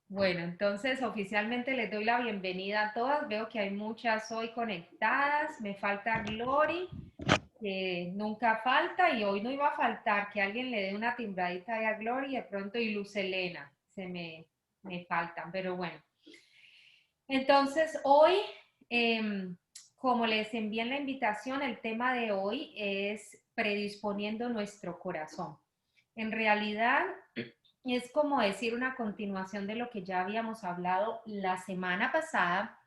Bueno, entonces oficialmente les doy la bienvenida a todas. Veo que hay muchas hoy conectadas. Me falta Glory, que nunca falta, y hoy no iba a faltar que alguien le dé una timbradita ahí a Glory, de pronto y Luz Helena. Me faltan, pero bueno. Entonces hoy, como les envié en la invitación, el tema de hoy es predisponiendo nuestro corazón. En realidad, es como decir una continuación de lo que ya habíamos hablado la semana pasada,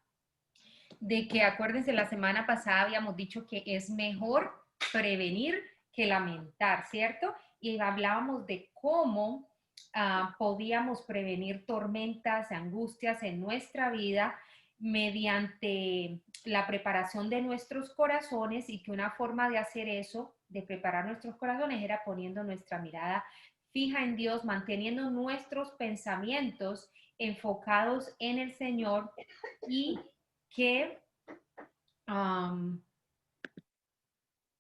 de que acuérdense, la semana pasada habíamos dicho que es mejor prevenir que lamentar, ¿cierto? Y hablábamos de cómo podíamos prevenir tormentas, angustias en nuestra vida mediante la preparación de nuestros corazones, y que una forma de hacer eso, de preparar nuestros corazones, era poniendo nuestra mirada fija en Dios, manteniendo nuestros pensamientos enfocados en el Señor, y que, um,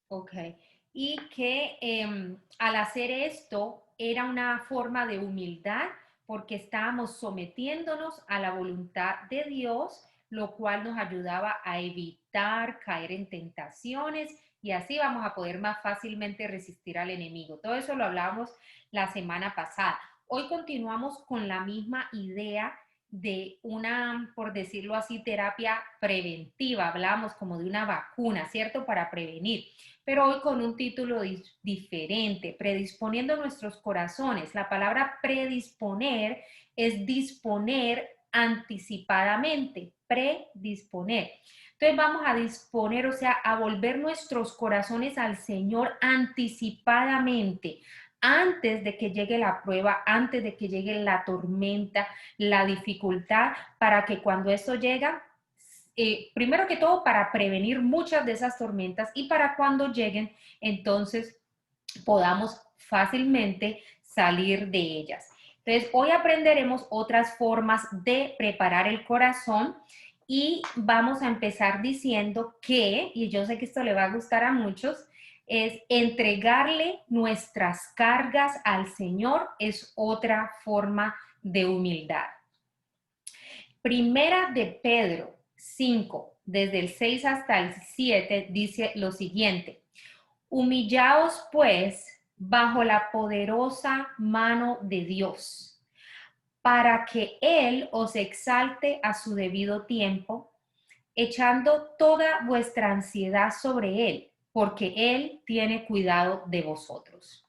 ok, y que al hacer esto era una forma de humildad, porque estábamos sometiéndonos a la voluntad de Dios, lo cual nos ayudaba a evitar caer en tentaciones, y así vamos a poder más fácilmente resistir al enemigo. Todo eso lo hablábamos la semana pasada. Hoy continuamos con la misma idea de una, por decirlo así, terapia preventiva. Hablábamos como de una vacuna, ¿cierto? Para prevenir, pero hoy con un título diferente, predisponiendo nuestros corazones. La palabra predisponer es disponer anticipadamente, predisponer. Entonces vamos a disponer, o sea, a volver nuestros corazones al Señor anticipadamente, antes de que llegue la prueba, antes de que llegue la tormenta, la dificultad, para que cuando esto llega, primero que todo, para prevenir muchas de esas tormentas, y para cuando lleguen, entonces podamos fácilmente salir de ellas. Entonces, hoy aprenderemos otras formas de preparar el corazón, y vamos a empezar diciendo que, y yo sé que esto le va a gustar a muchos, es entregarle nuestras cargas al Señor. Es otra forma de humildad. Primera de Pedro 5, desde el 6 hasta el 7, dice lo siguiente: humillaos pues bajo la poderosa mano de Dios, para que Él os exalte a su debido tiempo, echando toda vuestra ansiedad sobre Él, porque Él tiene cuidado de vosotros.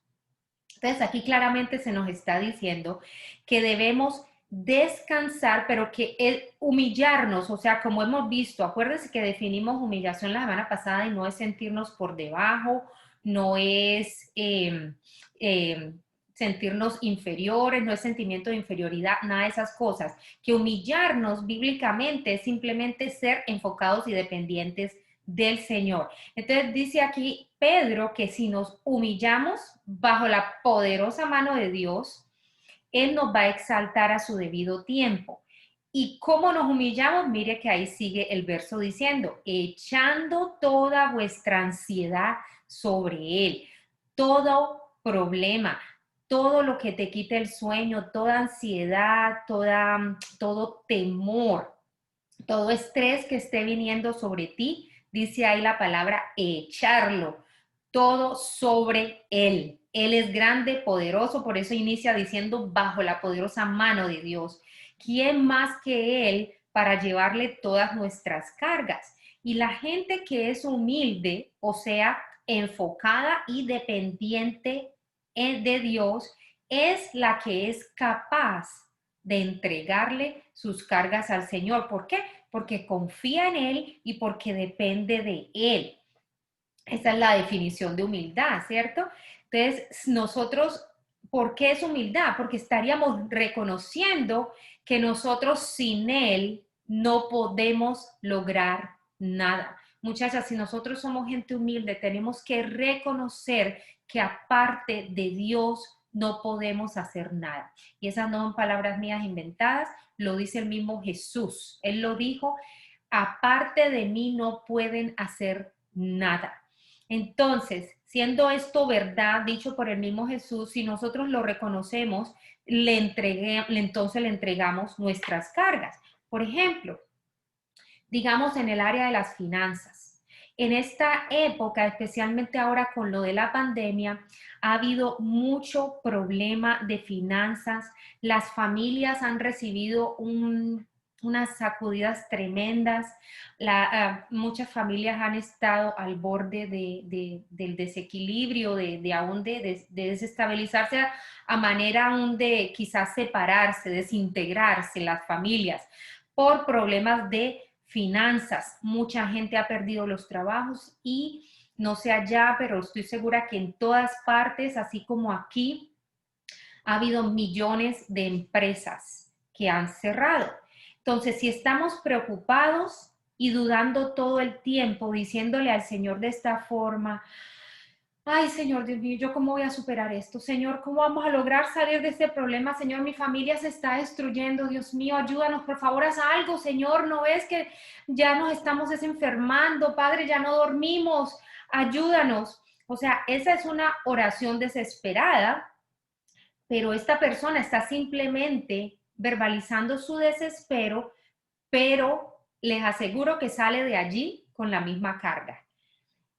Entonces aquí claramente se nos está diciendo que debemos descansar, pero que humillarnos, o sea, como hemos visto, acuérdense que definimos humillación la semana pasada, y no es sentirnos por debajo, no es sentirnos inferiores, no es sentimiento de inferioridad, nada de esas cosas. Que humillarnos bíblicamente es simplemente ser enfocados y dependientes del Señor. Entonces dice aquí Pedro que si nos humillamos bajo la poderosa mano de Dios, Él nos va a exaltar a su debido tiempo. ¿Y cómo nos humillamos? Mire que ahí sigue el verso diciendo: echando toda vuestra ansiedad sobre Él. Todo problema, todo lo que te quite el sueño, toda ansiedad, todo temor, todo estrés que esté viniendo sobre ti, dice ahí la palabra echarlo, todo sobre Él. Él es grande, poderoso, por eso inicia diciendo bajo la poderosa mano de Dios. ¿Quién más que Él para llevarle todas nuestras cargas? Y la gente que es humilde, o sea, enfocada y dependiente de Dios, es la que es capaz de entregarle sus cargas al Señor. ¿Por qué? Porque confía en Él y porque depende de Él. Esa es la definición de humildad, ¿cierto? Entonces, nosotros, ¿por qué es humildad? Porque estaríamos reconociendo que nosotros sin Él no podemos lograr nada. Muchachas, si nosotros somos gente humilde, tenemos que reconocer que aparte de Dios no podemos hacer nada. Y esas no son palabras mías inventadas, lo dice el mismo Jesús. Él lo dijo: aparte de mí no pueden hacer nada. Entonces, siendo esto verdad, dicho por el mismo Jesús, si nosotros lo reconocemos, entonces le entregamos nuestras cargas. Por ejemplo, digamos en el área de las finanzas. En esta época, especialmente ahora con lo de la pandemia, ha habido mucho problema de finanzas. Las familias han recibido unas sacudidas tremendas. Muchas familias han estado al borde del desequilibrio, aún de desestabilizarse a manera aún de quizás separarse, desintegrarse las familias por problemas de finanzas. Mucha gente ha perdido los trabajos y no sé allá, pero estoy segura que en todas partes, así como aquí, ha habido millones de empresas que han cerrado. Entonces, si estamos preocupados y dudando todo el tiempo, diciéndole al Señor de esta forma, ay, Señor, Dios mío, ¿yo cómo voy a superar esto? Señor, ¿cómo vamos a lograr salir de este problema? Señor, mi familia se está destruyendo. Dios mío, ayúdanos, por favor, haz algo, Señor. ¿No ves que ya nos estamos desenfermando? Padre, ya no dormimos. Ayúdanos. O sea, esa es una oración desesperada, pero esta persona está simplemente verbalizando su desespero, pero les aseguro que sale de allí con la misma carga.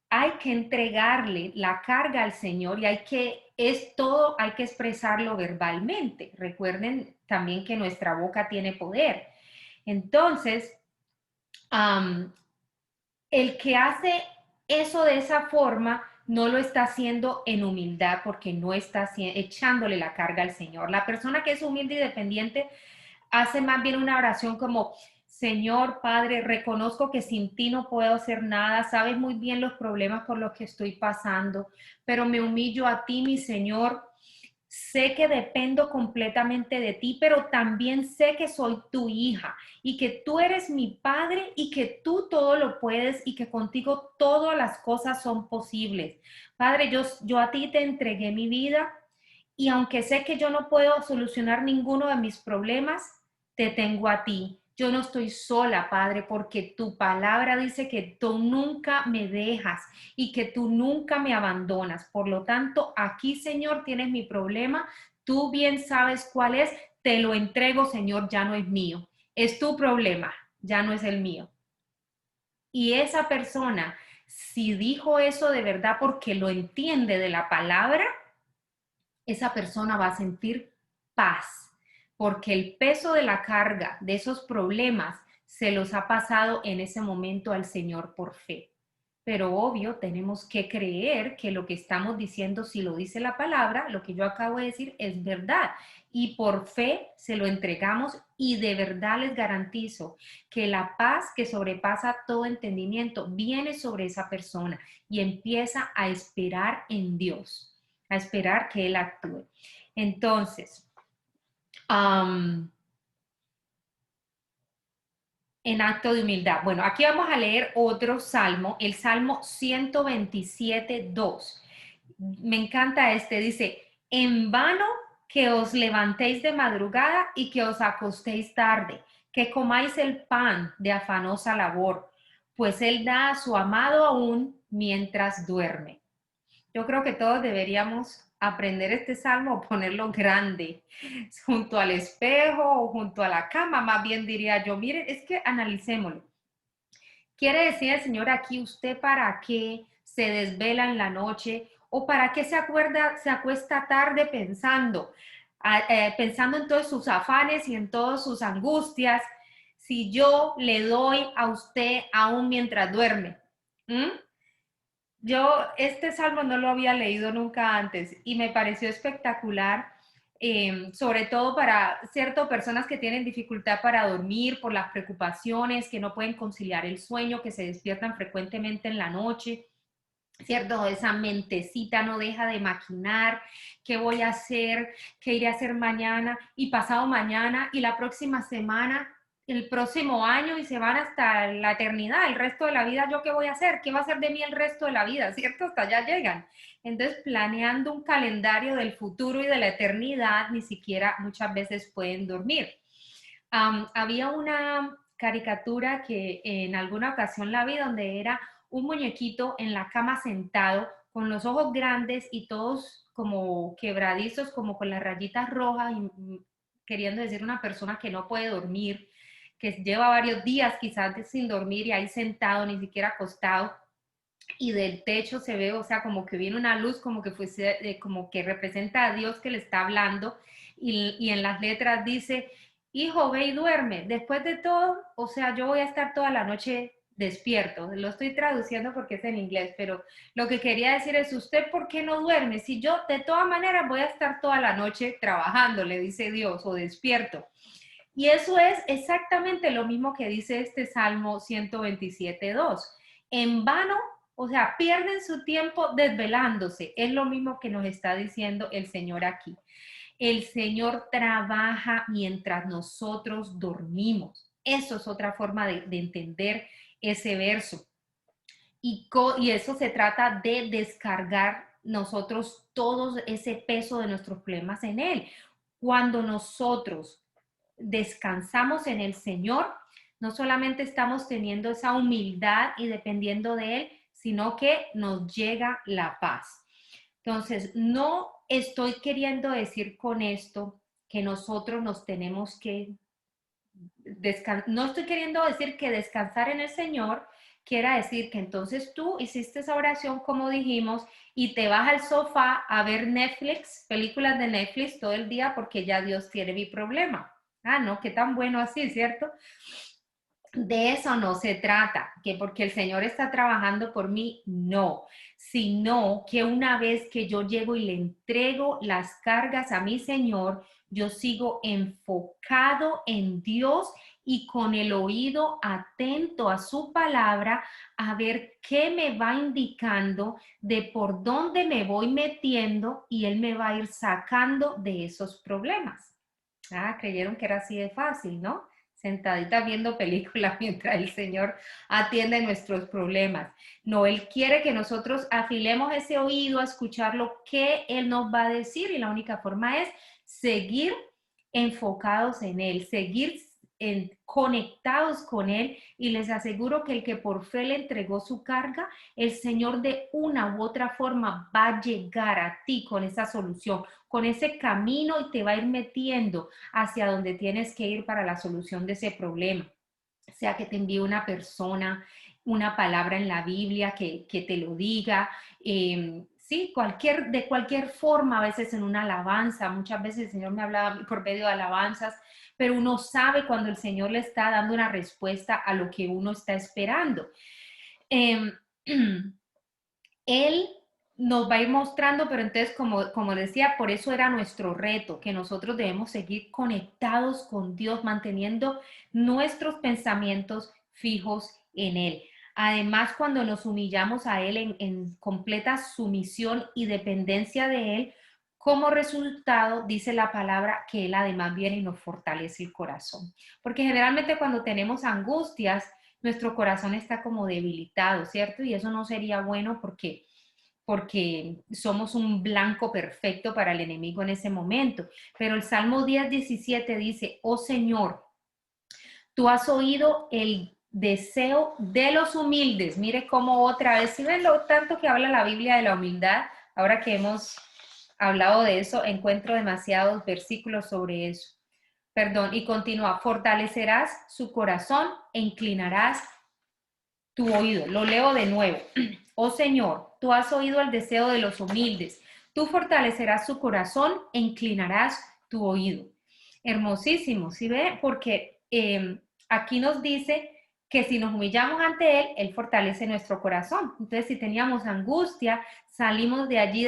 Hay que entregarle la carga al Señor y hay que expresarlo verbalmente. Recuerden también que nuestra boca tiene poder. Entonces, el que hace eso de esa forma no lo está haciendo en humildad porque no está echándole la carga al Señor. La persona que es humilde y dependiente hace más bien una oración como, Señor Padre, reconozco que sin ti no puedo hacer nada, sabes muy bien los problemas por los que estoy pasando, pero me humillo a ti, mi Señor. Sé que dependo completamente de ti, pero también sé que soy tu hija y que tú eres mi padre y que tú todo lo puedes y que contigo todas las cosas son posibles. Padre, yo a ti te entregué mi vida y aunque sé que yo no puedo solucionar ninguno de mis problemas, te tengo a ti. Yo no estoy sola, Padre, porque tu palabra dice que tú nunca me dejas y que tú nunca me abandonas. Por lo tanto, aquí, Señor, tienes mi problema. Tú bien sabes cuál es. Te lo entrego, Señor, ya no es mío. Es tu problema, ya no es el mío. Y esa persona, si dijo eso de verdad porque lo entiende de la palabra, esa persona va a sentir paz, porque el peso de la carga de esos problemas se los ha pasado en ese momento al Señor por fe. Pero obvio, tenemos que creer que lo que estamos diciendo, si lo dice la palabra, lo que yo acabo de decir es verdad. Y por fe se lo entregamos y de verdad les garantizo que la paz que sobrepasa todo entendimiento viene sobre esa persona y empieza a esperar en Dios, a esperar que Él actúe. Entonces, en acto de humildad. Bueno, aquí vamos a leer otro salmo, el Salmo 127:2. Me encanta este, dice, en vano que os levantéis de madrugada y que os acostéis tarde, que comáis el pan de afanosa labor, pues Él da a su amado aún mientras duerme. Yo creo que todos deberíamos aprender este salmo o ponerlo grande junto al espejo o junto a la cama, más bien diría yo. Miren, es que analicémoslo. Quiere decir el Señor aquí, ¿usted para qué se desvela en la noche o para qué se acuesta tarde pensando en todos sus afanes y en todas sus angustias, si yo le doy a usted aún mientras duerme? ¿Mm? Yo este salmo no lo había leído nunca antes y me pareció espectacular, sobre todo para ciertas personas que tienen dificultad para dormir por las preocupaciones, que no pueden conciliar el sueño, que se despiertan frecuentemente en la noche. ¿Cierto? Esa mentecita no deja de maquinar, qué voy a hacer, qué iré a hacer mañana y pasado mañana y la próxima semana, el próximo año y se van hasta la eternidad, el resto de la vida, ¿yo qué voy a hacer? ¿Qué va a hacer de mí el resto de la vida? ¿Cierto? Hasta allá llegan. Entonces, planeando un calendario del futuro y de la eternidad, ni siquiera muchas veces pueden dormir. Había una caricatura que en alguna ocasión la vi donde era un muñequito en la cama sentado con los ojos grandes y todos como quebradizos, como con las rayitas rojas, y, queriendo decir una persona que no puede dormir, que lleva varios días quizás sin dormir y ahí sentado, ni siquiera acostado, y del techo se ve, o sea, como que viene una luz, como que fuese, como que representa a Dios que le está hablando, y en las letras dice, hijo, ve y duerme. Después de todo, o sea, yo voy a estar toda la noche despierto. Lo estoy traduciendo porque es en inglés, pero lo que quería decir es, ¿usted por qué no duerme? Si yo de todas maneras voy a estar toda la noche trabajando, le dice Dios, o despierto. Y eso es exactamente lo mismo que dice este Salmo 127.2. En vano, o sea, pierden su tiempo desvelándose. Es lo mismo que nos está diciendo el Señor aquí. El Señor trabaja mientras nosotros dormimos. Eso es otra forma de entender ese verso. Y eso se trata de descargar nosotros todo ese peso de nuestros problemas en Él. Cuando nosotros descansamos en el Señor, no solamente estamos teniendo esa humildad y dependiendo de Él, sino que nos llega la paz. Entonces, no estoy queriendo decir con esto que nosotros nos tenemos que no estoy queriendo decir que descansar en el Señor quiera decir que entonces tú hiciste esa oración como dijimos y te vas al sofá a ver Netflix, películas de Netflix todo el día porque ya Dios tiene mi problema. Ah, no, qué tan bueno así, ¿cierto? De eso no se trata, que porque el Señor está trabajando por mí, no, sino que una vez que yo llego y le entrego las cargas a mi Señor, yo sigo enfocado en Dios y con el oído atento a su palabra a ver qué me va indicando de por dónde me voy metiendo y Él me va a ir sacando de esos problemas. Ah, creyeron que era así de fácil, ¿no? Sentaditas viendo películas mientras el Señor atiende nuestros problemas. No, Él quiere que nosotros afilemos ese oído a escuchar lo que Él nos va a decir y la única forma es seguir enfocados en Él, seguir conectados con Él y les aseguro que el que por fe le entregó su carga, el Señor de una u otra forma va a llegar a ti con esa solución, con ese camino y te va a ir metiendo hacia donde tienes que ir para la solución de ese problema. Sea que te envíe una persona, una palabra en la Biblia que te lo diga, sí, de cualquier forma, a veces en una alabanza, muchas veces el Señor me hablaba por medio de alabanzas, pero uno sabe cuando el Señor le está dando una respuesta a lo que uno está esperando. Eh, Él nos va a ir mostrando, pero entonces, como decía, por eso era nuestro reto, que nosotros debemos seguir conectados con Dios, manteniendo nuestros pensamientos fijos en Él. Además, cuando nos humillamos a Él en completa sumisión y dependencia de Él, como resultado, dice la palabra que Él además viene y nos fortalece el corazón. Porque generalmente cuando tenemos angustias, nuestro corazón está como debilitado, ¿cierto? Y eso no sería bueno porque somos un blanco perfecto para el enemigo en ese momento. Pero el Salmo 10:17 dice, oh Señor, tú has oído el deseo de los humildes. Mire cómo otra vez, si ven lo tanto que habla la Biblia de la humildad, ahora que hemos hablado de eso, encuentro demasiados versículos sobre eso. Perdón, y continúa, fortalecerás su corazón e inclinarás tu oído. Lo leo de nuevo. Oh Señor, tú has oído el deseo de los humildes. Tú fortalecerás su corazón e inclinarás tu oído. Hermosísimo, ¿sí ve? Porque aquí nos dice que si nos humillamos ante Él, Él fortalece nuestro corazón. Entonces, si teníamos angustia, salimos de allí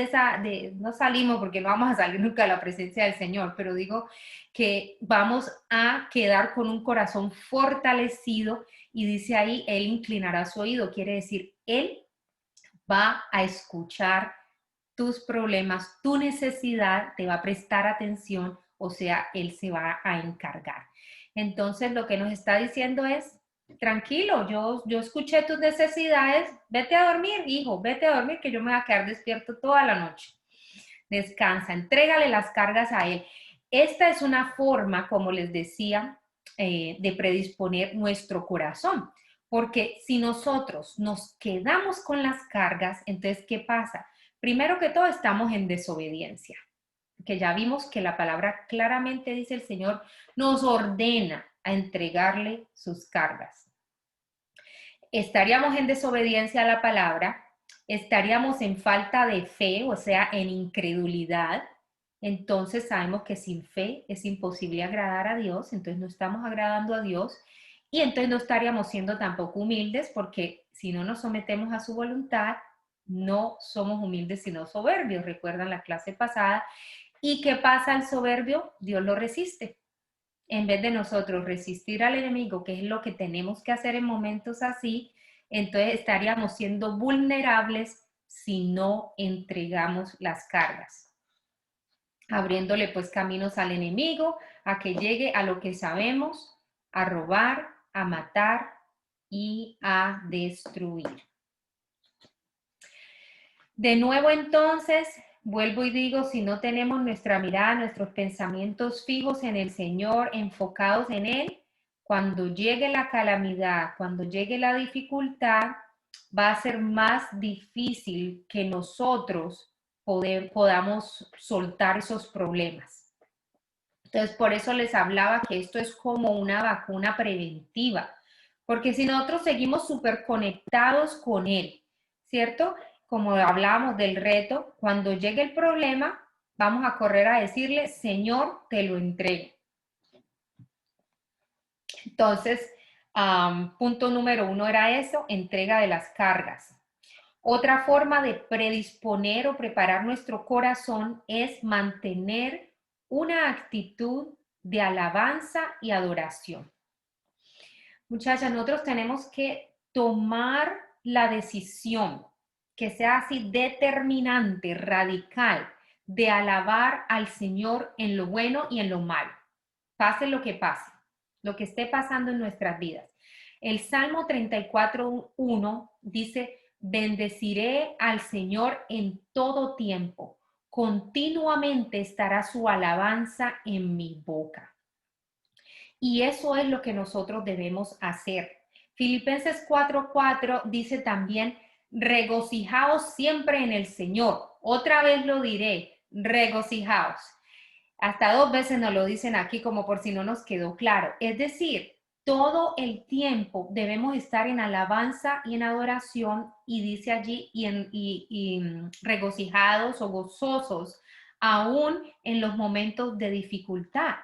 no salimos porque no vamos a salir nunca de la presencia del Señor, pero digo que vamos a quedar con un corazón fortalecido y dice ahí, Él inclinará su oído, quiere decir, Él va a escuchar tus problemas, tu necesidad, te va a prestar atención, o sea, Él se va a encargar. Entonces, lo que nos está diciendo es, tranquilo, yo escuché tus necesidades, vete a dormir, hijo, vete a dormir, que yo me voy a quedar despierto toda la noche. Descansa, entrégale las cargas a Él. Esta es una forma, como les decía, de predisponer nuestro corazón. Porque si nosotros nos quedamos con las cargas, entonces, ¿qué pasa? Primero que todo, estamos en desobediencia, que ya vimos que la palabra claramente dice el Señor, nos ordena a entregarle sus cargas. Estaríamos en desobediencia a la palabra, estaríamos en falta de fe, o sea, en incredulidad. Entonces sabemos que sin fe es imposible agradar a Dios, entonces no estamos agradando a Dios y entonces no estaríamos siendo tampoco humildes porque si no nos sometemos a su voluntad, no somos humildes sino soberbios. Recuerdan la clase pasada. ¿Y qué pasa al soberbio? Dios lo resiste. En vez de nosotros resistir al enemigo, que es lo que tenemos que hacer en momentos así, entonces estaríamos siendo vulnerables si no entregamos las cargas, abriéndole pues caminos al enemigo a que llegue a lo que sabemos, a robar, a matar y a destruir. De nuevo entonces, vuelvo y digo, si no tenemos nuestra mirada, nuestros pensamientos fijos en el Señor, enfocados en Él, cuando llegue la calamidad, cuando llegue la dificultad, va a ser más difícil que nosotros podamos soltar esos problemas. Entonces, por eso les hablaba que esto es como una vacuna preventiva, porque si nosotros seguimos súper conectados con Él, ¿cierto? Como hablábamos del reto, cuando llegue el problema, vamos a correr a decirle, Señor, te lo entrego. Entonces, punto número 1 era eso, entrega de las cargas. Otra forma de predisponer o preparar nuestro corazón es mantener una actitud de alabanza y adoración. Muchachas, nosotros tenemos que tomar la decisión que sea así determinante, radical, de alabar al Señor en lo bueno y en lo malo. Pase lo que pase, lo que esté pasando en nuestras vidas. El Salmo 34:1 dice, bendeciré al Señor en todo tiempo, continuamente estará su alabanza en mi boca. Y eso es lo que nosotros debemos hacer. Filipenses 4:4 dice también, regocijaos siempre en el Señor. Otra vez lo diré, regocijaos. Hasta 2 veces nos lo dicen aquí como por si no nos quedó claro. Es decir, todo el tiempo debemos estar en alabanza y en adoración y dice allí y regocijados o gozosos aún en los momentos de dificultad.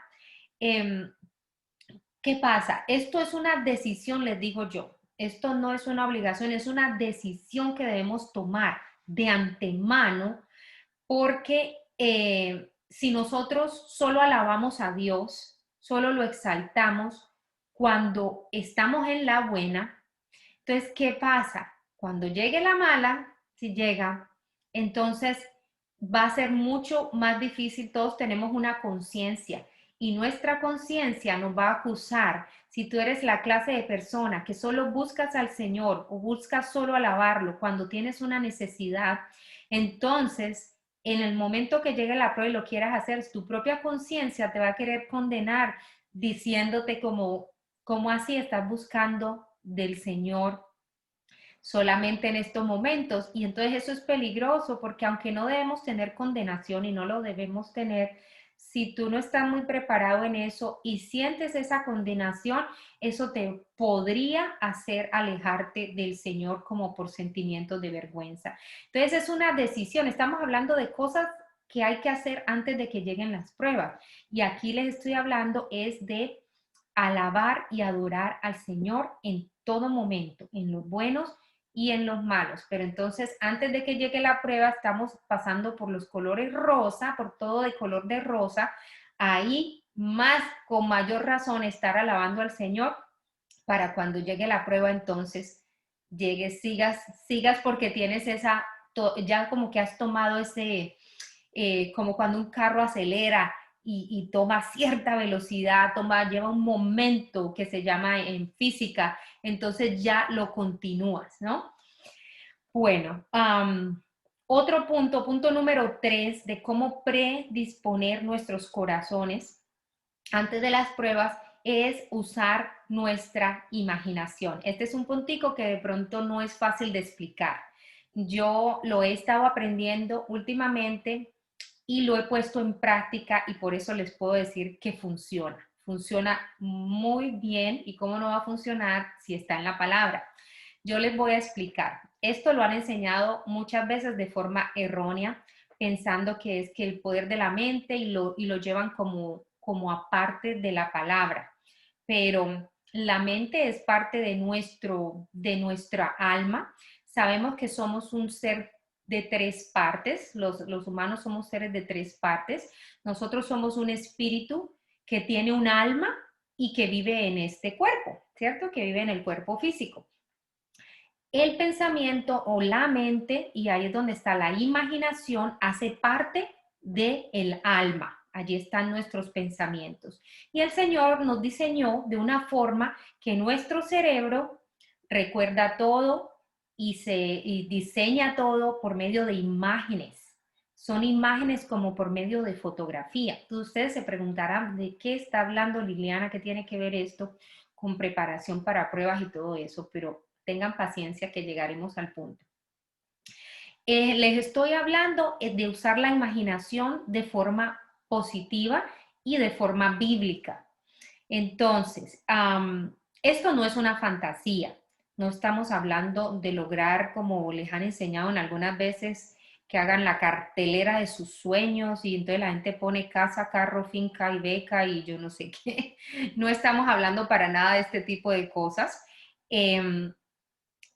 ¿Qué pasa? Esto es una decisión, les digo yo. Esto no es una obligación, es una decisión que debemos tomar de antemano porque si nosotros solo alabamos a Dios, solo lo exaltamos cuando estamos en la buena, entonces, ¿qué pasa? Cuando llegue la mala, si llega, entonces va a ser mucho más difícil. Todos tenemos una conciencia y nuestra conciencia nos va a acusar. Si tú eres la clase de persona que solo buscas al Señor o buscas solo alabarlo cuando tienes una necesidad, entonces en el momento que llegue la prueba y lo quieras hacer, tu propia conciencia te va a querer condenar diciéndote como así estás buscando del Señor solamente en estos momentos. Y entonces eso es peligroso porque aunque no debemos tener condenación y no lo debemos tener, si tú no estás muy preparado en eso y sientes esa condenación, eso te podría hacer alejarte del Señor como por sentimientos de vergüenza. Entonces es una decisión, estamos hablando de cosas que hay que hacer antes de que lleguen las pruebas. Y aquí les estoy hablando es de alabar y adorar al Señor en todo momento, en los buenos y en los malos. Pero entonces, antes de que llegue la prueba, estamos pasando por los colores rosa, por todo de color de rosa. Ahí más, con mayor razón, estar alabando al Señor para cuando llegue la prueba, entonces llegues, sigas porque tienes ya como que has tomado ese, como cuando un carro acelera y toma cierta velocidad, lleva un momento que se llama en física, entonces ya lo continúas, ¿no? Bueno, otro punto número 3 de cómo predisponer nuestros corazones antes de las pruebas es usar nuestra imaginación. Este es un puntico que de pronto no es fácil de explicar, Yo lo he estado aprendiendo últimamente y lo he puesto en práctica y por eso les puedo decir que funciona. Funciona muy bien y cómo no va a funcionar si está en la palabra. Yo les voy a explicar. Esto lo han enseñado muchas veces de forma errónea, pensando que es que el poder de la mente y lo llevan como aparte de la palabra. Pero la mente es parte de nuestra alma. Sabemos que somos un ser de tres partes, los humanos somos seres de tres partes. Nosotros somos un espíritu que tiene un alma y que vive en este cuerpo, ¿cierto? Que vive en el cuerpo físico. El pensamiento o la mente, y ahí es donde está la imaginación, hace parte del alma. Allí están nuestros pensamientos. Y el Señor nos diseñó de una forma que nuestro cerebro recuerda todo y diseña todo por medio de imágenes. Son imágenes como por medio de fotografía. Entonces ustedes se preguntarán de qué está hablando Liliana, qué tiene que ver esto con preparación para pruebas y todo eso, pero tengan paciencia que llegaremos al punto. Les estoy hablando de usar la imaginación de forma positiva y de forma bíblica. Entonces, esto no es una fantasía. No estamos hablando de lograr, como les han enseñado en algunas veces, que hagan la cartelera de sus sueños y entonces la gente pone casa, carro, finca y beca y yo no sé qué. No estamos hablando para nada de este tipo de cosas.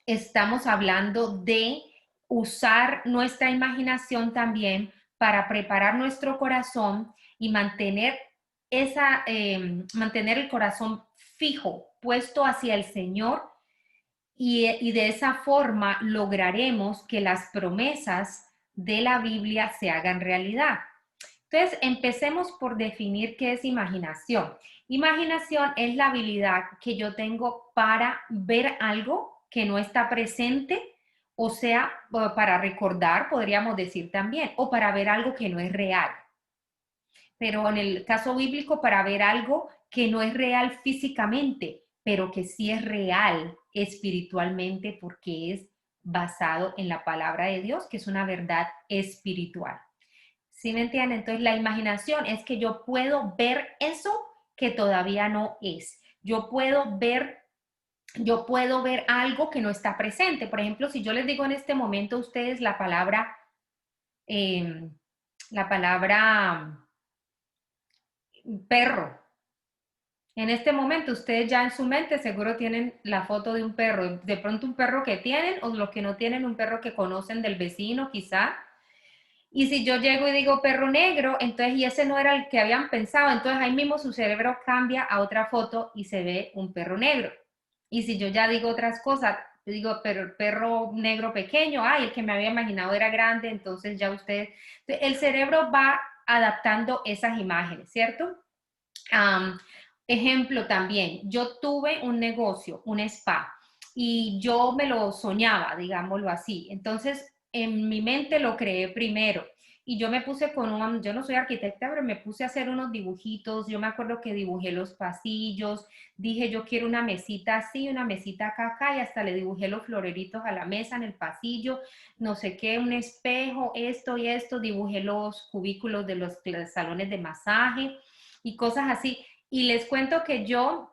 Estamos hablando de usar nuestra imaginación también para preparar nuestro corazón y mantener el corazón fijo, puesto hacia el Señor y de esa forma lograremos que las promesas de la Biblia se hagan realidad. Entonces, empecemos por definir qué es imaginación. Imaginación es la habilidad que yo tengo para ver algo que no está presente, o sea, para recordar, podríamos decir también, o para ver algo que no es real. Pero en el caso bíblico, para ver algo que no es real físicamente, pero que sí es real espiritualmente porque es basado en la palabra de Dios, que es una verdad espiritual. ¿Sí me entienden? Entonces la imaginación es que yo puedo ver eso que todavía no es. Yo puedo ver algo que no está presente. Por ejemplo, si yo les digo en este momento a ustedes eh, la palabra perro. En este momento ustedes ya en su mente seguro tienen la foto de un perro, de pronto un perro que tienen o los que no tienen un perro que conocen del vecino quizá. Y si yo llego y digo perro negro, entonces y ese no era el que habían pensado, entonces ahí mismo su cerebro cambia a otra foto y se ve un perro negro. Y si yo ya digo otras cosas, yo digo perro negro pequeño, ay, el que me había imaginado era grande, entonces ya el cerebro va adaptando esas imágenes, ¿cierto? Um, Ejemplo también, yo tuve un negocio, un spa, y yo me lo soñaba, digámoslo así. Entonces, en mi mente lo creé primero. Y yo me puse yo no soy arquitecta, pero me puse a hacer unos dibujitos. Yo me acuerdo que dibujé los pasillos, dije yo quiero una mesita así, una mesita acá, y hasta le dibujé los floreritos a la mesa en el pasillo, no sé qué, un espejo, esto y esto, dibujé los cubículos de los salones de masaje y cosas así. Y les cuento que yo,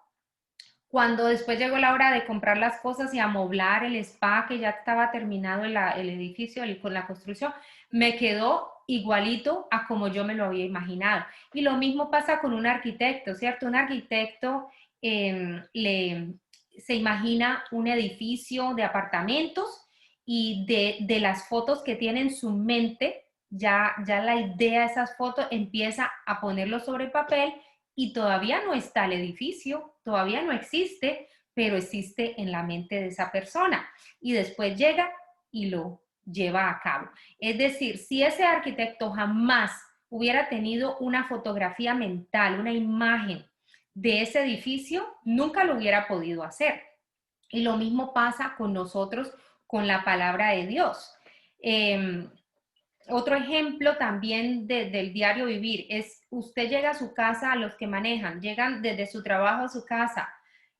cuando después llegó la hora de comprar las cosas y amoblar el spa, que ya estaba terminado el edificio con la construcción, me quedó igualito a como yo me lo había imaginado. Y lo mismo pasa con un arquitecto, ¿cierto? Un arquitecto se imagina un edificio de apartamentos y de las fotos que tiene en su mente, ya la idea de esas fotos empieza a ponerlo sobre papel y todavía no está el edificio, todavía no existe, pero existe en la mente de esa persona y después llega y lo lleva a cabo. Es decir, si ese arquitecto jamás hubiera tenido una fotografía mental, una imagen de ese edificio, nunca lo hubiera podido hacer. Y lo mismo pasa con nosotros, con la palabra de Dios. Otro ejemplo también del diario vivir es usted llega a su casa, a los que manejan, llegan desde su trabajo a su casa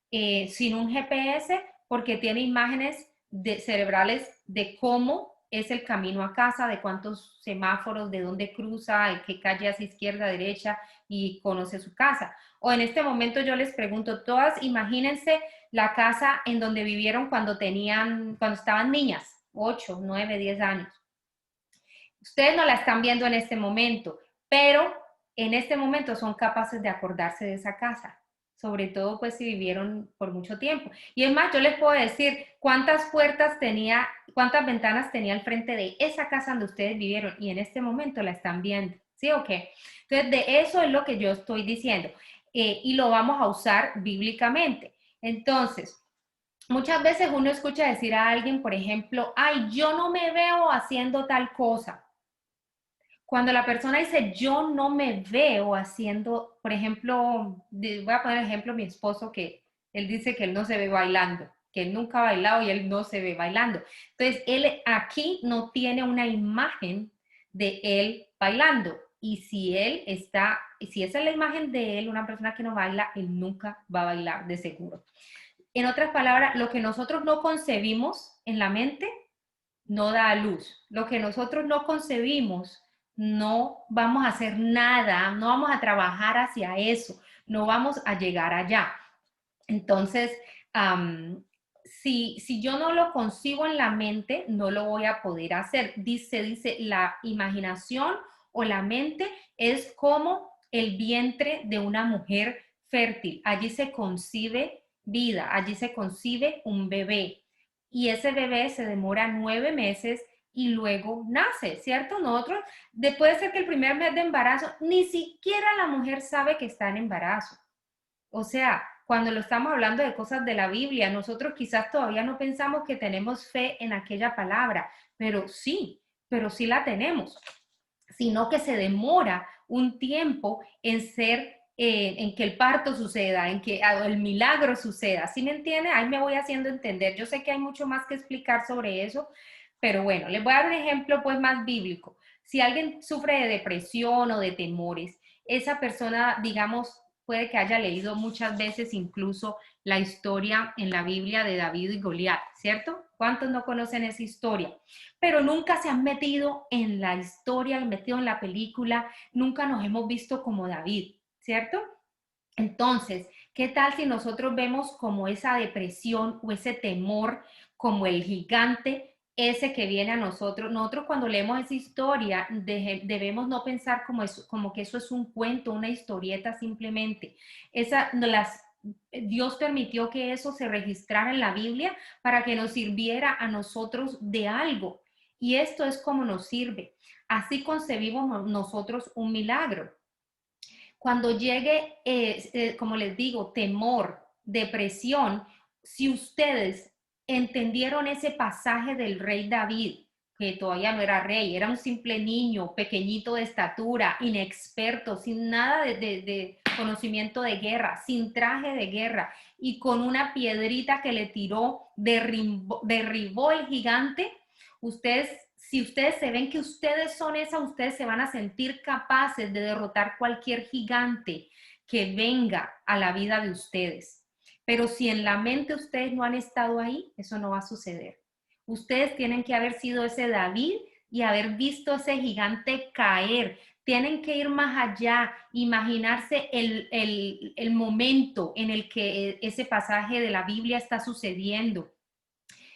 sin un GPS porque tiene imágenes cerebrales de cómo es el camino a casa, de cuántos semáforos, de dónde cruza, de qué calle hacia izquierda, derecha y conoce su casa. O en este momento yo les pregunto, todas imagínense la casa en donde vivieron cuando estaban niñas, 8, 9, 10 años. Ustedes no la están viendo en este momento, pero en este momento son capaces de acordarse de esa casa, sobre todo pues si vivieron por mucho tiempo. Y es más, yo les puedo decir cuántas puertas tenía, cuántas ventanas tenía al frente de esa casa donde ustedes vivieron y en este momento la están viendo, ¿sí o qué? Entonces, de eso es lo que yo estoy diciendo y lo vamos a usar bíblicamente. Entonces, muchas veces uno escucha decir a alguien, por ejemplo, ay, yo no me veo haciendo tal cosa. Cuando la persona dice, yo no me veo haciendo, por ejemplo, voy a poner ejemplo mi esposo que él dice que él no se ve bailando, que él nunca ha bailado y él no se ve bailando. Entonces, él aquí no tiene una imagen de él bailando. Y si él está, si esa es la imagen de él, una persona que no baila, él nunca va a bailar de seguro. En otras palabras, lo que nosotros no concebimos en la mente no da a luz. Lo que nosotros no concebimos, no vamos a hacer nada, no vamos a trabajar hacia eso, no vamos a llegar allá. Entonces, si yo no lo concibo en la mente, no lo voy a poder hacer. Dice, la imaginación o la mente es como el vientre de una mujer fértil. Allí se concibe vida, allí se concibe un bebé y ese bebé se demora 9 meses y luego nace, ¿cierto? Nosotros, puede ser que el primer mes de embarazo, ni siquiera la mujer sabe que está en embarazo. O sea, cuando lo estamos hablando de cosas de la Biblia, nosotros quizás todavía no pensamos que tenemos fe en aquella palabra, pero sí la tenemos, sino que se demora un tiempo en en que el parto suceda, en que el milagro suceda. ¿Sí me entiende? Ahí me voy haciendo entender. Yo sé que hay mucho más que explicar sobre eso, pero bueno, les voy a dar un ejemplo pues más bíblico. Si alguien sufre de depresión o de temores, esa persona, digamos, puede que haya leído muchas veces incluso la historia en la Biblia de David y Goliat, ¿cierto? ¿Cuántos no conocen esa historia? Pero nunca se han metido en la historia, metido en la película, nunca nos hemos visto como David, ¿cierto? Entonces, ¿qué tal si nosotros vemos como esa depresión o ese temor, como el gigante, ese que viene a nosotros? Nosotros cuando leemos esa historia debemos no pensar como que eso es un cuento, una historieta simplemente. Dios permitió que eso se registrara en la Biblia para que nos sirviera a nosotros de algo. Y esto es como nos sirve. Así concebimos nosotros un milagro. Cuando llegue, como les digo, temor, depresión, si ustedes entendieron ese pasaje del rey David, que todavía no era rey, era un simple niño, pequeñito de estatura, inexperto, sin nada de conocimiento de guerra, sin traje de guerra, y con una piedrita que le tiró, derribó el gigante, si ustedes se ven que ustedes son esa, ustedes se van a sentir capaces de derrotar cualquier gigante que venga a la vida de ustedes. Pero si en la mente ustedes no han estado ahí, eso no va a suceder. Ustedes tienen que haber sido ese David y haber visto ese gigante caer. Tienen que ir más allá, imaginarse el momento en el que ese pasaje de la Biblia está sucediendo.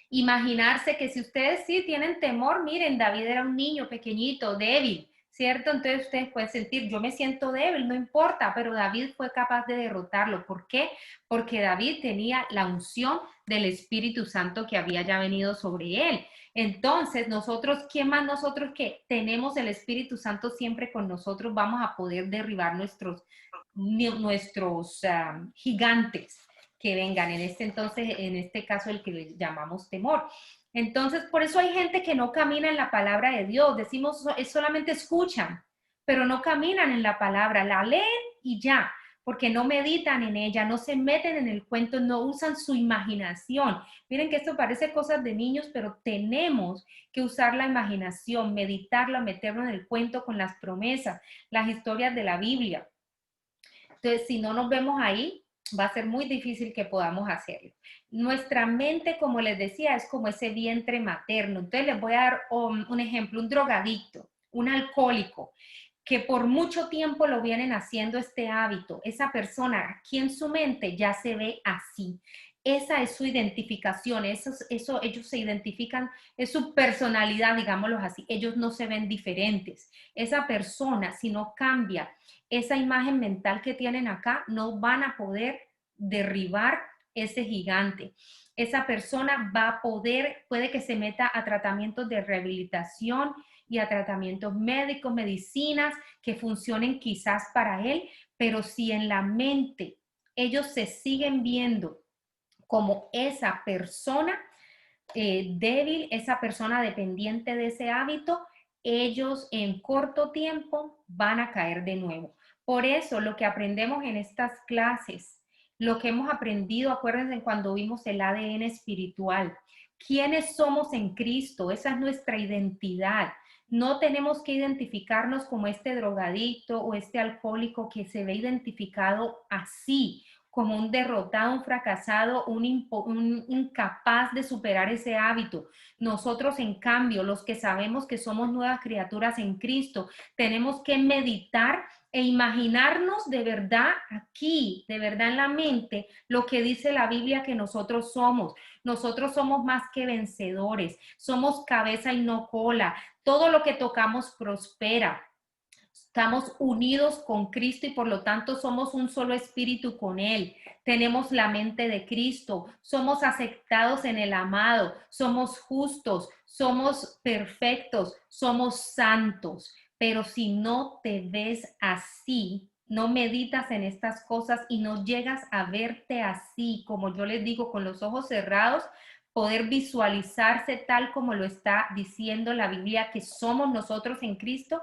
Imaginarse que si ustedes sí tienen temor, miren, David era un niño pequeñito, débil, ¿cierto? Entonces ustedes pueden sentir, yo me siento débil, no importa, pero David fue capaz de derrotarlo. ¿Por qué? Porque David tenía la unción del Espíritu Santo que había ya venido sobre él. Entonces, nosotros, ¿quién más nosotros que tenemos el Espíritu Santo siempre con nosotros, vamos a poder derribar nuestros gigantes que vengan, en este caso el que le llamamos temor. Entonces, por eso hay gente que no camina en la palabra de Dios, decimos, solamente escuchan, pero no caminan en la palabra, la leen y ya, porque no meditan en ella, no se meten en el cuento, no usan su imaginación. Miren que esto parece cosas de niños, pero tenemos que usar la imaginación, meditarla, meterlo en el cuento con las promesas, las historias de la Biblia. Entonces, si no nos vemos ahí, va a ser muy difícil que podamos hacerlo. Nuestra mente, como les decía, es como ese vientre materno. Entonces les voy a dar un ejemplo, un drogadicto, un alcohólico, que por mucho tiempo lo vienen haciendo este hábito. Esa persona aquí en su mente ya se ve así. Esa es su identificación, eso ellos se identifican, es su personalidad, digámoslo así. Ellos no se ven diferentes. Esa persona, si no cambia esa imagen mental que tienen acá, no van a poder derribar ese gigante. Esa persona va a poder, puede que se meta a tratamientos de rehabilitación y a tratamientos médicos, medicinas que funcionen quizás para él, pero si en la mente ellos se siguen viendo como esa persona débil, esa persona dependiente de ese hábito, ellos en corto tiempo van a caer de nuevo. Por eso lo que aprendemos en estas clases, lo que hemos aprendido, acuérdense cuando vimos el ADN espiritual, quiénes somos en Cristo, esa es nuestra identidad. No tenemos que identificarnos como este drogadicto o este alcohólico que se ve identificado así, como un derrotado, un fracasado, un incapaz de superar ese hábito. Nosotros, en cambio, los que sabemos que somos nuevas criaturas en Cristo, tenemos que meditar e imaginarnos de verdad aquí, de verdad en la mente, lo que dice la Biblia que nosotros somos. Nosotros somos más que vencedores, somos cabeza y no cola. Todo lo que tocamos prospera. Estamos unidos con Cristo y por lo tanto somos un solo espíritu con Él. Tenemos la mente de Cristo, somos aceptados en el amado, somos justos, somos perfectos, somos santos. Pero si no te ves así, no meditas en estas cosas y no llegas a verte así, como yo les digo, con los ojos cerrados, poder visualizarse tal como lo está diciendo la Biblia que somos nosotros en Cristo,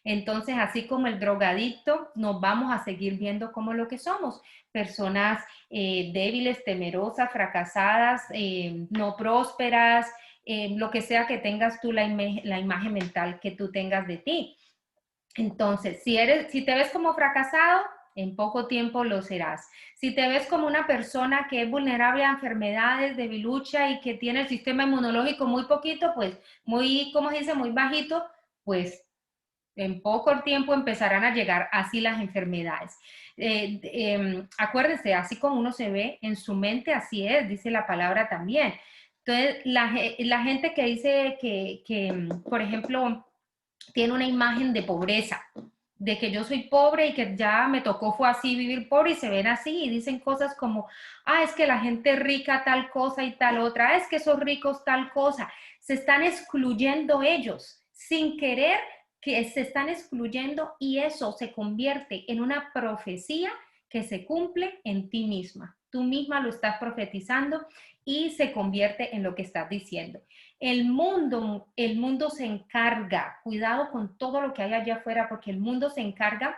entonces, así como el drogadicto, nos vamos a seguir viendo como lo que somos, personas débiles, temerosas, fracasadas, no prósperas, lo que sea que tengas tú, la imagen mental que tú tengas de ti. Entonces, si te ves como fracasado, en poco tiempo lo serás. Si te ves como una persona que es vulnerable a enfermedades, debilucha y que tiene el sistema inmunológico muy poquito, pues muy, ¿cómo se dice? Muy bajito, pues en poco tiempo empezarán a llegar así las enfermedades. Acuérdense, así como uno se ve en su mente, así es, dice la palabra también. Entonces, la gente que dice que, por ejemplo, tiene una imagen de pobreza, de que yo soy pobre y que ya me tocó fue así vivir pobre y se ven así y dicen cosas como, es que la gente rica tal cosa y tal otra, es que esos ricos tal cosa. Se están excluyendo ellos sin querer, que se están excluyendo y eso se convierte en una profecía que se cumple en ti misma. Tú misma lo estás profetizando y se convierte en lo que estás diciendo. El mundo se encarga, cuidado con todo lo que hay allá afuera, porque el mundo se encarga,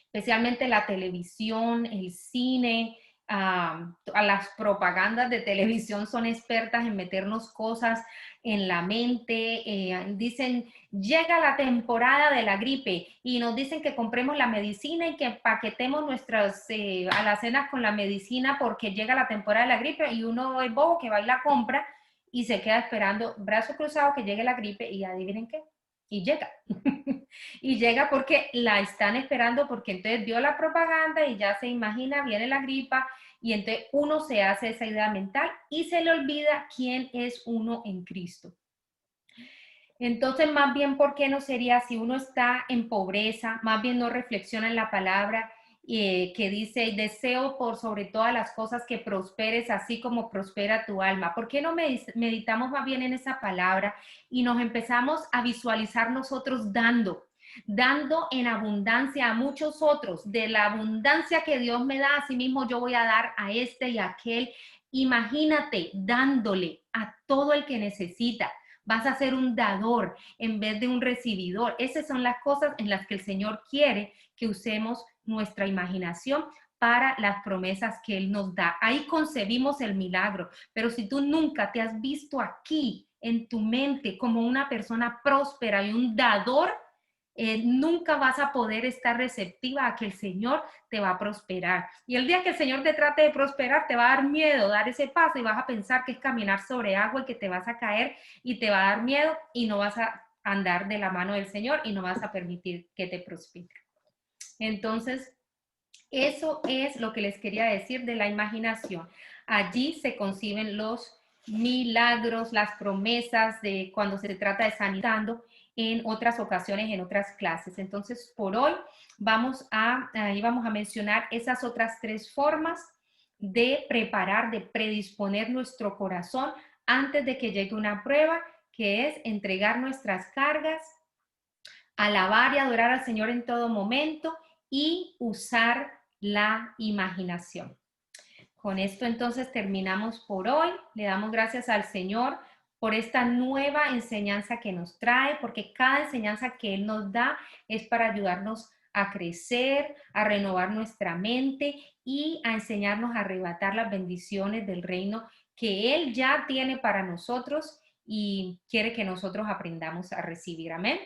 especialmente la televisión, el cine, a las propagandas de televisión son expertas en meternos cosas en la mente. Dicen, llega la temporada de la gripe y nos dicen que compremos la medicina y que empaquetemos nuestras alacenas con la medicina porque llega la temporada de la gripe y uno es bobo que va y la compra y se queda esperando, brazo cruzado, que llegue la gripe y adivinen qué, y llega. Y llega porque la están esperando, porque entonces vio la propaganda y ya se imagina, viene la gripa, y entonces uno se hace esa idea mental y se le olvida quién es uno en Cristo. Entonces, más bien, ¿por qué no sería si uno está en pobreza? Más bien no reflexiona en la palabra que dice, deseo por sobre todas las cosas que prosperes, así como prospera tu alma. ¿Por qué no meditamos más bien en esa palabra y nos empezamos a visualizar nosotros dando en abundancia a muchos otros? De la abundancia que Dios me da, así mismo yo voy a dar a este y a aquel. Imagínate dándole a todo el que necesita. Vas a ser un dador en vez de un recibidor. Esas son las cosas en las que el Señor quiere que usemos nuestra imaginación para las promesas que Él nos da. Ahí concebimos el milagro. Pero si tú nunca te has visto aquí en tu mente como una persona próspera y un dador, nunca vas a poder estar receptiva a que el Señor te va a prosperar. Y el día que el Señor te trate de prosperar, te va a dar miedo dar ese paso y vas a pensar que es caminar sobre agua y que te vas a caer y te va a dar miedo y no vas a andar de la mano del Señor y no vas a permitir que te prospere. Entonces, eso es lo que les quería decir de la imaginación. Allí se conciben los milagros, las promesas de cuando se trata de sanitando en otras ocasiones, en otras clases. Entonces, por hoy vamos a mencionar esas otras tres formas de preparar, de predisponer nuestro corazón antes de que llegue una prueba, que es entregar nuestras cargas, alabar y adorar al Señor en todo momento y usar la imaginación. Con esto entonces terminamos por hoy. Le damos gracias al Señor por esta nueva enseñanza que nos trae, porque cada enseñanza que Él nos da es para ayudarnos a crecer, a renovar nuestra mente y a enseñarnos a arrebatar las bendiciones del reino que Él ya tiene para nosotros y quiere que nosotros aprendamos a recibir. Amén.